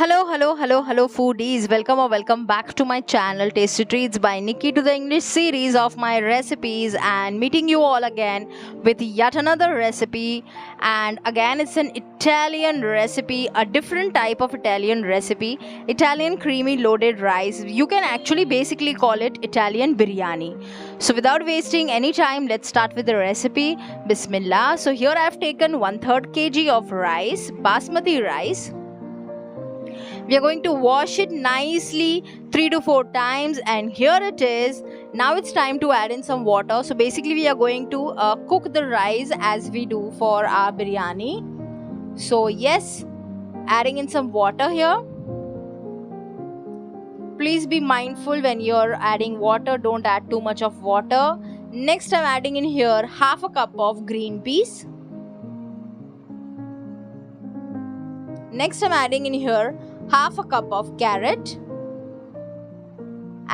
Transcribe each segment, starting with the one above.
Hello, foodies. Welcome back to my channel Tasty Treats by Nikki to the English series of my recipes and meeting you all again with yet another recipe. And again, it's an Italian recipe, a different type of Italian recipe, Italian creamy loaded rice. You can actually basically call it Italian biryani. So without wasting any time, let's start with the recipe. Bismillah. So here I've taken 1/3 kg of rice, basmati rice. We are going to wash it nicely 3 to 4 times, and here it is. Now it's time to add in some water. So basically we are going to cook the rice as we do for our biryani. So yes, adding in some water here. Please be mindful when you're adding water, don't add too much of water. Next I'm adding in here half a cup of green peas. Next I'm adding in here half a cup of carrot,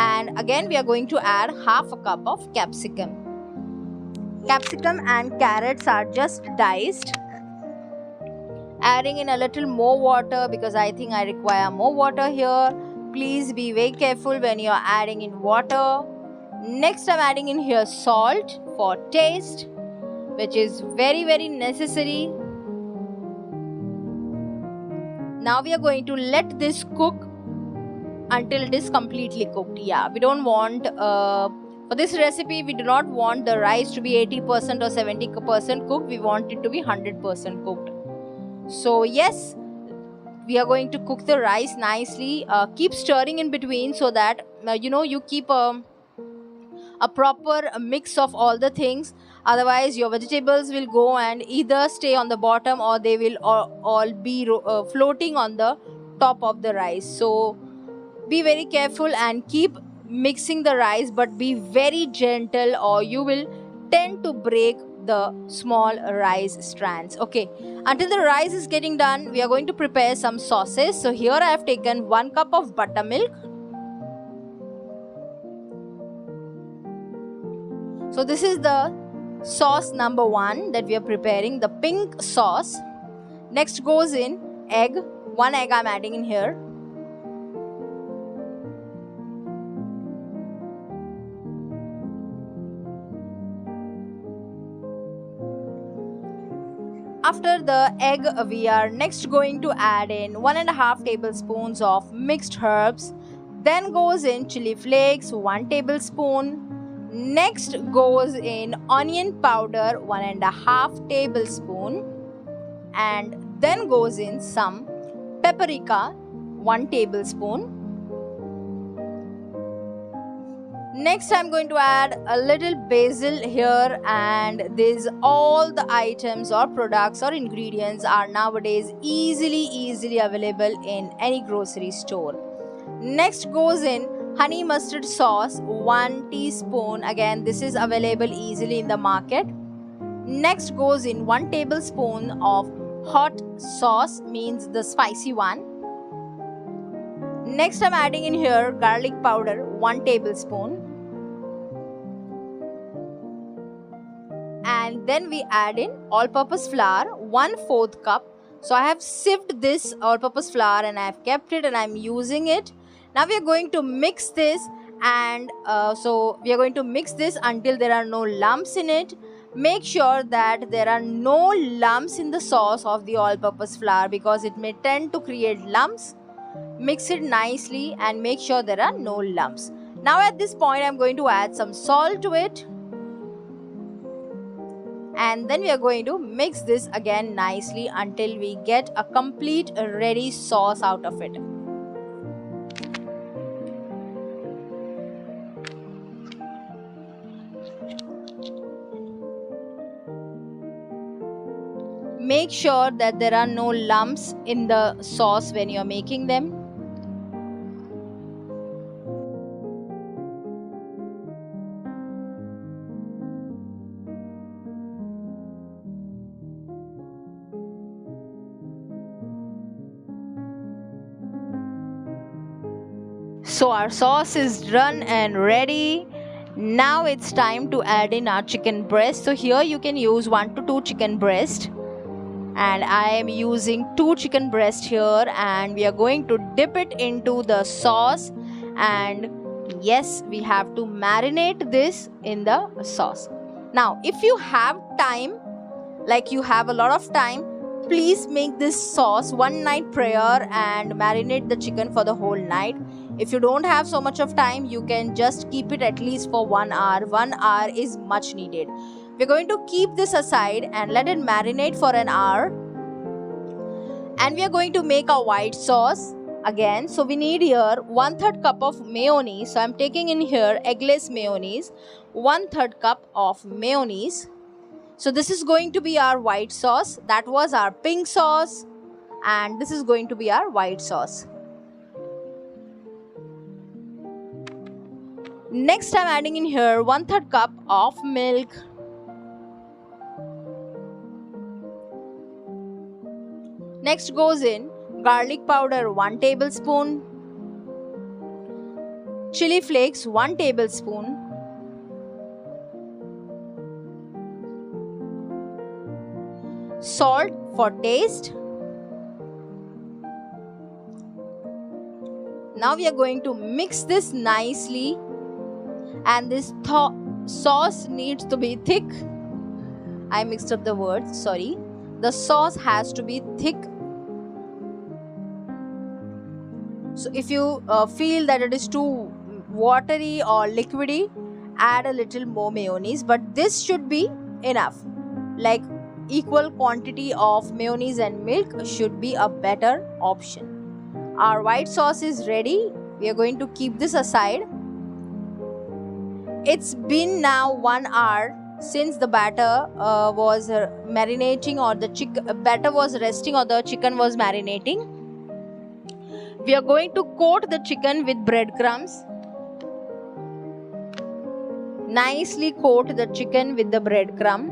and again we are going to add half a cup of capsicum. Capsicum and carrots are just diced. Adding in a little more water because I think I require more water here. Please be very careful when you are adding in water. Next I'm adding in here salt for taste, which is very necessary. Now we are going to let this cook until it is completely cooked. Yeah, we don't want, for this recipe, we do not want the rice to be 80% or 70% cooked. We want it to be 100% cooked. So yes, we are going to cook the rice nicely. Keep stirring in between so that, you keep a proper mix of all the things. Otherwise your vegetables will go and either stay on the bottom or they will all be floating on the top of the rice. So be very careful and keep mixing the rice, but be very gentle or you will tend to break the small rice strands. Okay, until the rice is getting done, we are going to prepare some sauces. So here I have taken 1 cup of buttermilk. So this is the sauce number 1 that we are preparing, the pink sauce. Next goes in egg. 1 egg I'm adding in here. After the egg, we are next going to add in 1.5 tablespoons of mixed herbs. Then goes in chili flakes, 1 tablespoon. Next goes in onion powder, 1.5 tablespoon, and then goes in some paprika, 1 tablespoon. Next I'm going to add a little basil here, and these all the items or products or ingredients are nowadays easily available in any grocery store. Next goes in honey mustard sauce, 1 teaspoon. Again, this is available easily in the market. Next goes in 1 tablespoon of hot sauce, means the spicy one. Next I'm adding in here garlic powder, 1 tablespoon. And then we add in all-purpose flour, 1/4 cup. So I have sieved this all-purpose flour and I have kept it and I'm using it. Now we are going to mix this, and so we are going to mix this until there are no lumps in it. Make sure that there are no lumps in the sauce of the all-purpose flour because it may tend to create lumps. Mix it nicely and make sure there are no lumps. Now at this point I'm going to add some salt to it. And then we are going to mix this again nicely until we get a complete ready sauce out of it. Make sure that there are no lumps in the sauce when you are making them. So our sauce is done and ready. Now it's time to add in our chicken breast. So here you can use 1 to 2 chicken breast. and I am using 2 chicken breasts here, and we are going to dip it into the sauce. And yes, we have to marinate this in the sauce. Now if you have time, like you have a lot of time, please make this sauce one night prior and marinate the chicken for the whole night. If you don't have so much of time, you can just keep it at least for 1 hour. 1 hour is much needed. We're going to keep this aside and let it marinate for an hour. And we are going to make a white sauce again. So we need here 1/3 cup of mayonnaise. So I'm taking in here eggless mayonnaise, 1/3 cup of mayonnaise. So this is going to be our white sauce. That was our pink sauce, and this is going to be our white sauce. Next, I'm adding in here 1/3 cup of milk. Next goes in garlic powder 1 tablespoon, chili flakes 1 tablespoon, salt for taste. Now we are going to mix this nicely, and this sauce needs to be thick. I mixed up the words, sorry. The sauce has to be thick. So if you feel that it is too watery or liquidy, add a little more mayonnaise, but this should be enough. Like equal quantity of mayonnaise and milk should be a better option. Our white sauce is ready. We are going to keep this aside. It's been now 1 hour since the batter was marinating, or the batter was resting, or the chicken was marinating. We are going to coat the chicken with breadcrumbs. Nicely coat the chicken with the breadcrumb.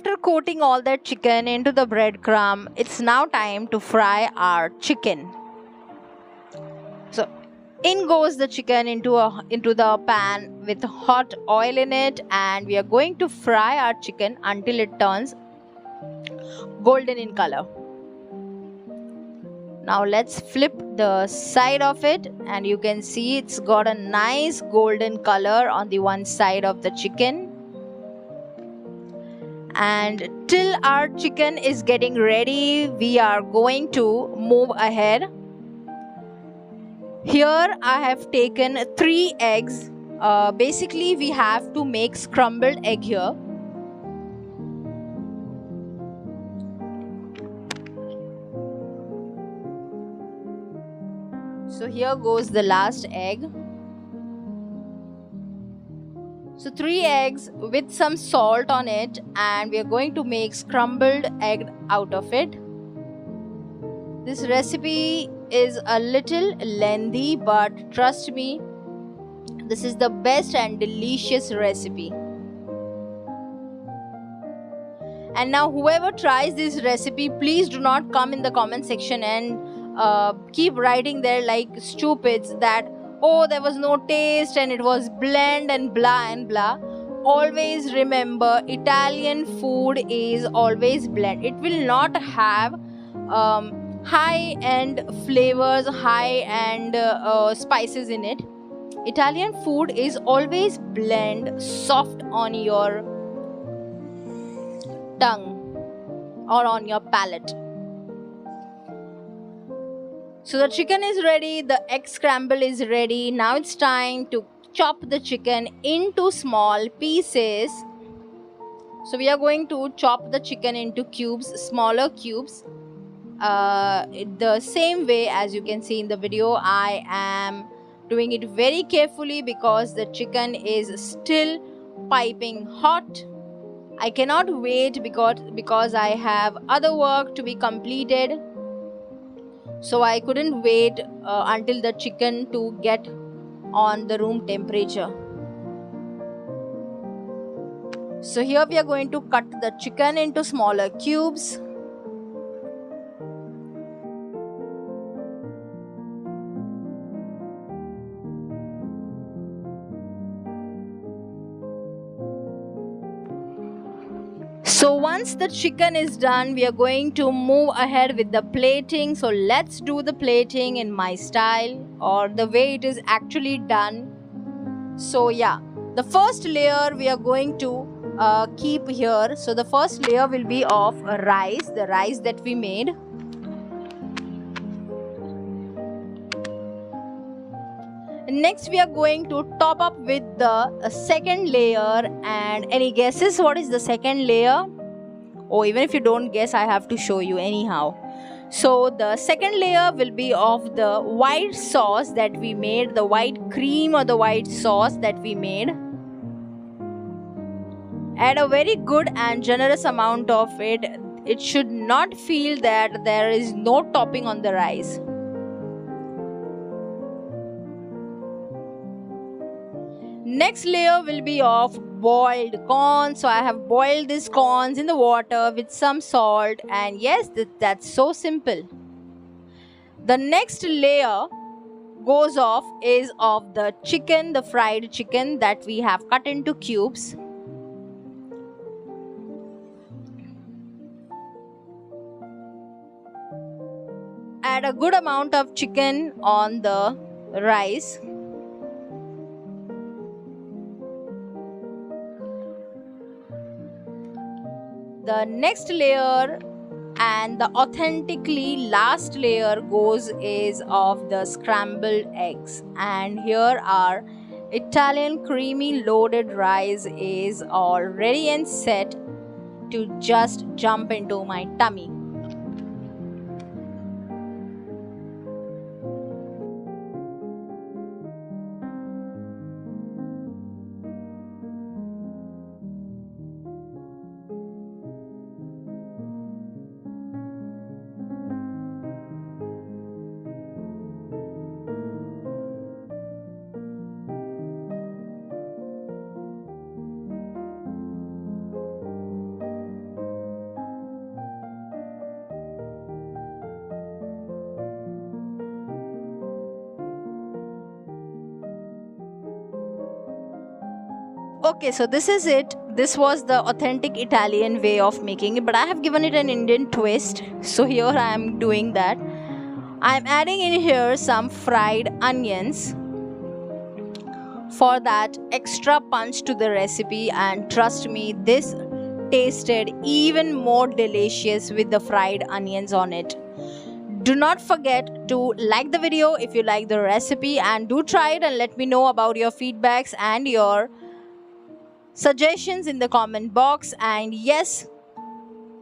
After coating all that chicken into the breadcrumb, it's now time to fry our chicken. So in goes the chicken into the pan with hot oil in it, and we are going to fry our chicken until it turns golden in color. Now let's flip the side of it, and you can see it's got a nice golden color on the one side of the chicken. And till our chicken is getting ready, we are going to move ahead. Here I have taken 3 eggs. Basically we have to make scrambled egg here. So here goes the last egg. So 3 eggs with some salt on it, and we are going to make scrambled egg out of it. This recipe is a little lengthy, but trust me, this is the best and delicious recipe. And now whoever tries this recipe, please do not come in the comment section and keep writing there like stupids that, oh, there was no taste and it was bland and blah and blah. Always remember, Italian food is always bland. It will not have high-end flavors, high-end spices in it. Italian food is always bland, soft on your tongue or on your palate. So the chicken is ready, the egg scramble is ready. Now it's time to chop the chicken into small pieces. So we are going to chop the chicken into cubes, smaller cubes. The same way as you can see in the video, I am doing it very carefully because the chicken is still piping hot. I cannot wait because I have other work to be completed. So I couldn't wait until the chicken to get on the room temperature. So here we are going to cut the chicken into smaller cubes. So once the chicken is done, we are going to move ahead with the plating. So let's do the plating in my style, or the way it is actually done. So yeah, the first layer we are going to keep here. So the first layer will be of rice, the rice that we made. Next we are going to top up with the second layer. And any guesses what is the second layer? Oh, even if you don't guess, I have to show you anyhow. So the second layer will be of the white sauce that we made, the white cream or the white sauce that we made. Add a very good and generous amount of it. It should not feel that there is no topping on the rice. Next layer will be of boiled corn. So I have boiled these corns in the water with some salt, and yes, that's so simple. The next layer is of the chicken, the fried chicken that we have cut into cubes. Add a good amount of chicken on the rice. The next layer and the authentically last layer is of the scrambled eggs. And here our Italian creamy loaded rice is all ready and set to just jump into my tummy. Okay, so this is it. This was the authentic Italian way of making it, but I have given it an Indian twist. So here I am doing that. I am adding in here some fried onions for that extra punch to the recipe, and trust me, this tasted even more delicious with the fried onions on it. Do not forget to like the video if you like the recipe, and do try it and let me know about your feedbacks and your suggestions in the comment box. And yes,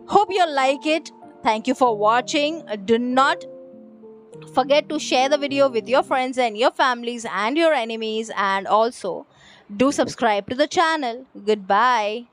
hope you like it. Thank you for watching. Do not forget to share the video with your friends and your families and your enemies, and also do subscribe to the channel. Goodbye.